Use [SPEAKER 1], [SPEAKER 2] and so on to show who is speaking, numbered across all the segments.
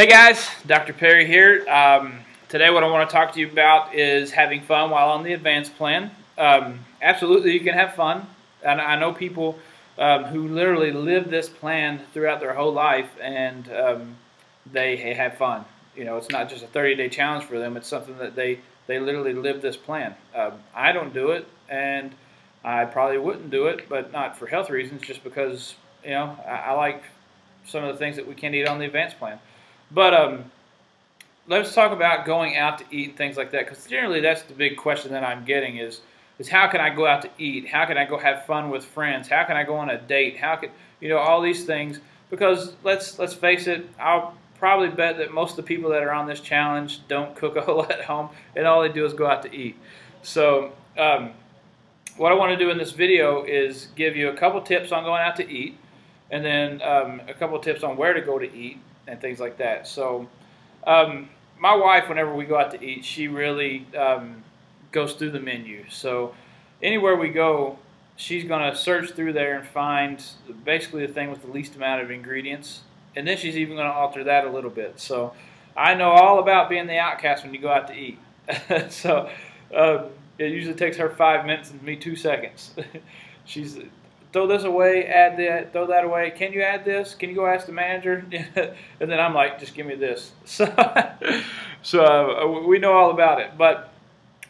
[SPEAKER 1] Hey guys, Dr. Perry here. Today what I want to talk to you about is having fun while on the advanced plan. Absolutely you can have fun. And I know people who literally live this plan throughout their whole life and they have fun. You know, it's not just a 30-day challenge for them, it's something that they literally live this plan. I don't do it, and I probably wouldn't do it, but not for health reasons, just because, you know, I like some of the things that we can't eat on the advanced plan. But let's talk about going out to eat and things like that, because generally that's the big question that I'm getting is how can I go out to eat? How can I go have fun with friends? How can I go on a date? How can, you know, all these things? Because let's face it, I'll probably bet that most of the people that are on this challenge don't cook a whole lot at home, and all they do is go out to eat. So what I want to do in this video is give you a couple tips on going out to eat, and then a couple tips on where to go to eat and things like that. So my wife, whenever we go out to eat, she really goes through the menu. So anywhere we go, she's going to search through there and find basically the thing with the least amount of ingredients, and then she's even going to alter that a little bit. So I know all about being the outcast when you go out to eat. So it usually takes her 5 minutes and me 2 seconds. She's throw this away, add that, throw that away. Can you add this? Can you go ask the manager? And then I'm like, just give me this. So we know all about it. But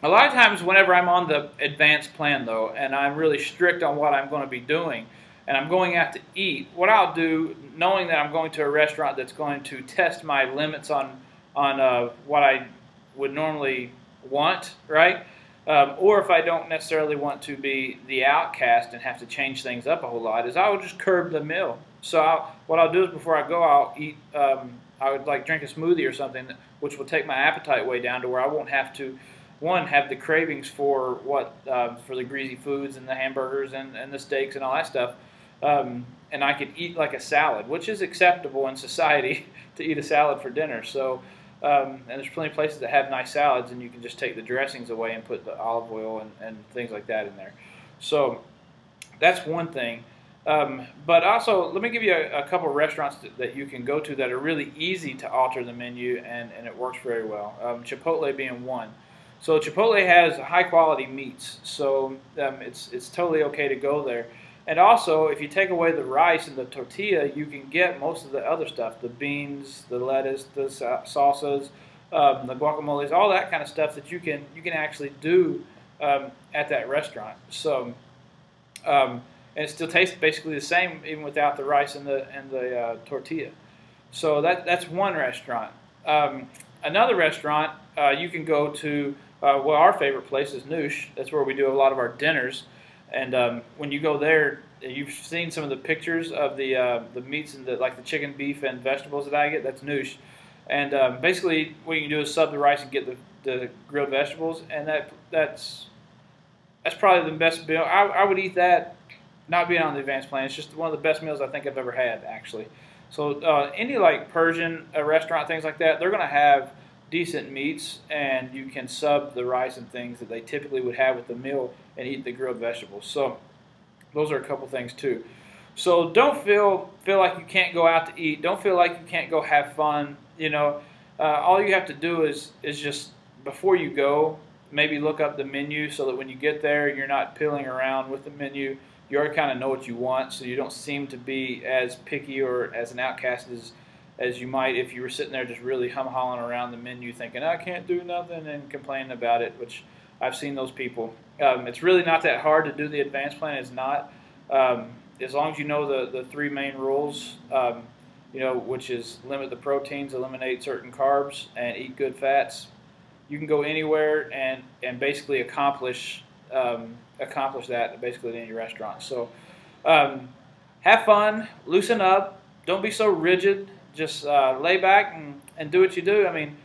[SPEAKER 1] a lot of times whenever I'm on the advanced plan, though, and I'm really strict on what I'm going to be doing, and I'm going out to eat, what I'll do, knowing that I'm going to a restaurant that's going to test my limits on what I would normally want, right? Or if I don't necessarily want to be the outcast and have to change things up a whole lot, is I will just curb the meal. So what I'll do is before I go, I'll eat, I would like drink a smoothie or something, which will take my appetite way down to where I won't have to, one, have the cravings for for the greasy foods and the hamburgers and the steaks and all that stuff. And I could eat like a salad, which is acceptable in society to eat a salad for dinner. So. And there's plenty of places that have nice salads, and you can just take the dressings away and put the olive oil and things like that in there. So that's one thing. But also, let me give you a couple of restaurants that you can go to that are really easy to alter the menu, and it works very well. Chipotle being one. So Chipotle has high-quality meats, so it's totally okay to go there. And also, if you take away the rice and the tortilla, you can get most of the other stuff, the beans, the lettuce, the salsas, the guacamoles, all that kind of stuff that you can actually do at that restaurant. So, and it still tastes basically the same even without the rice and the tortilla. So that's one restaurant. Another restaurant you can go to. Well, our favorite place is Noosh. That's where we do a lot of our dinners. And when you go there, you've seen some of the pictures of the meats and like the chicken, beef, and vegetables that I get. That's Noosh. And basically, what you can do is sub the rice and get the grilled vegetables, and that's probably the best meal. I would eat that, not being on the advanced plan. It's just one of the best meals I think I've ever had, actually. So any like Persian restaurant, things like that, they're going to have decent meats, and you can sub the rice and things that they typically would have with the meal and eat the grilled vegetables. So those are a couple things too. So don't feel like you can't go out to eat. Don't feel like you can't go have fun. You know, all you have to do is just before you go, maybe look up the menu so that when you get there, you're not pilling around with the menu. You already kind of know what you want, so you don't seem to be as picky or as an outcast as you might if you were sitting there just really hum-hawing around the menu thinking, I can't do nothing, and complaining about it, which I've seen those people. It's really not that hard to do the advanced plan. It's not. As long as you know the three main rules, you know, which is limit the proteins, eliminate certain carbs, and eat good fats, you can go anywhere and basically accomplish that basically at any restaurant. So have fun, loosen up, don't be so rigid. Just lay back and do what you do. I mean,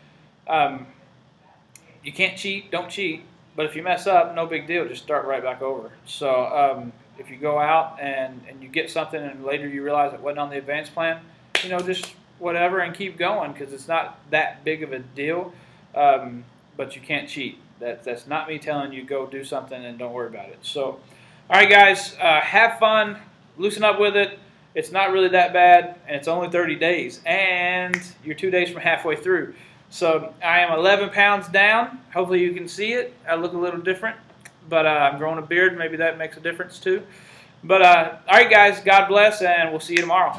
[SPEAKER 1] you can't cheat, don't cheat. But if you mess up, no big deal. Just start right back over. So if you go out and you get something and later you realize it wasn't on the advanced plan, you know, just whatever and keep going, because it's not that big of a deal. But you can't cheat. That's not me telling you go do something and don't worry about it. So, all right, guys, have fun, loosen up with it. It's not really that bad, and it's only 30 days, and you're 2 days from halfway through. So I am 11 pounds down. Hopefully you can see it. I look a little different, but I'm growing a beard. Maybe that makes a difference too. But all right, guys, God bless, and we'll see you tomorrow.